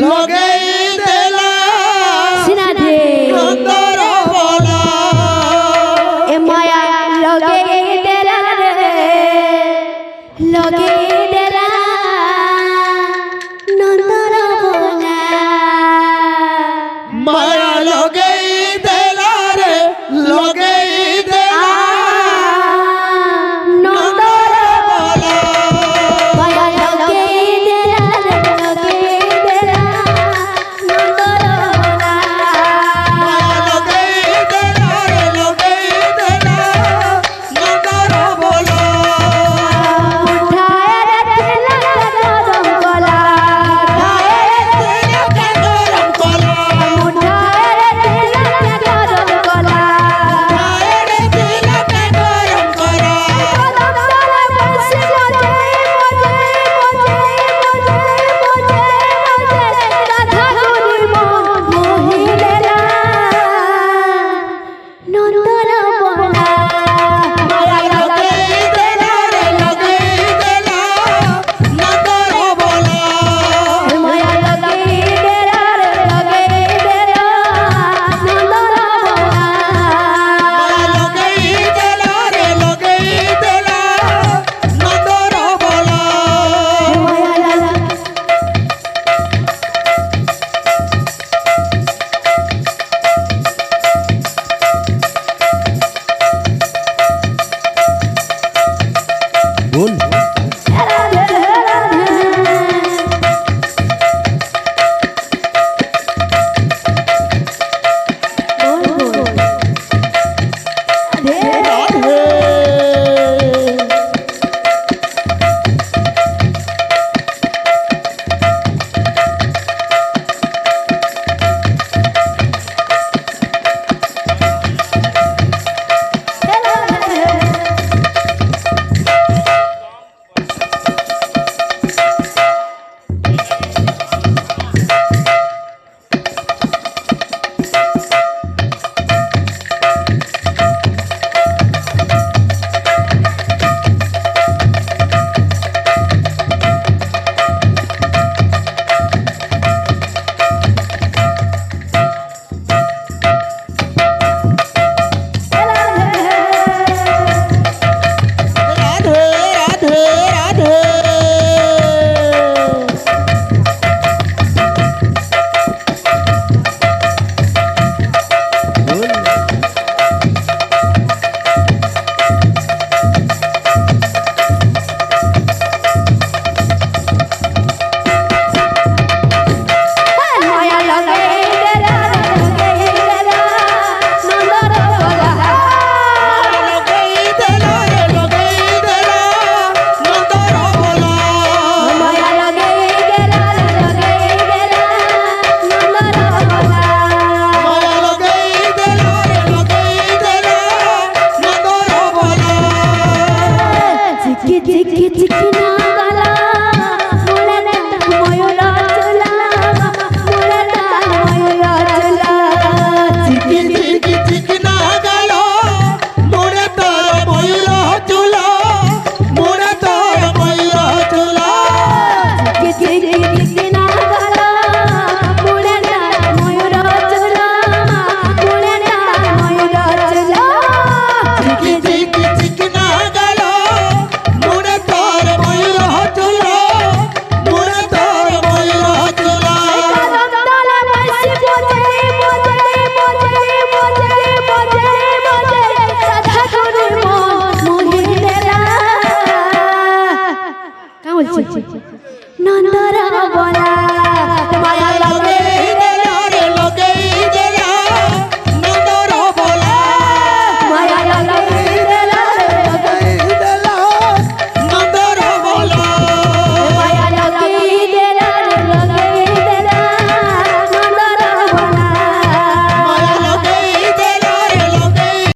লগেই দেলা সিনাধে নন্দর বলা এ মায়া লগেই দেলা রে লগেই দেলা নন্দর বলা মায়া লগেই দেলা রে লগেই দেলা নন্দর বলা মায়া লগেই দেলা রে লগেই দেলা নন্দর বলা মায়া লগেই দেলা রে লগেই দেলা নন্দর বলা উঠায় রাখলা গরম গলা তেলাকে গরম কলা উঠায় রাখলা গরম গলা আরে তেলাকে গরম কলা তলে বসে বজে রাধা গুনি মন মোহিলেলা নন্দর বলা মায়া লগেই দেলা রে লগেই দেলা নন্দর বলা মায়া লগেই দেলা রে লগেই দেলা নন্দর বলা মায়া লগেই দেলা রে লগেই দেলা নন্দর বলা বল রাধে রাধে রাধে রাধে মায়া লগেই দেলা লগেই দেলা নন্দর বলা লগেই দেলা রে লগেই দেলা নন্দর বলা মায়া লগেই দেলা লগেই দেলা নন্দর বলা মায়া লগেই দেলা রে লগেই দেলা নন্দর বলা চিকি চিকি চিকি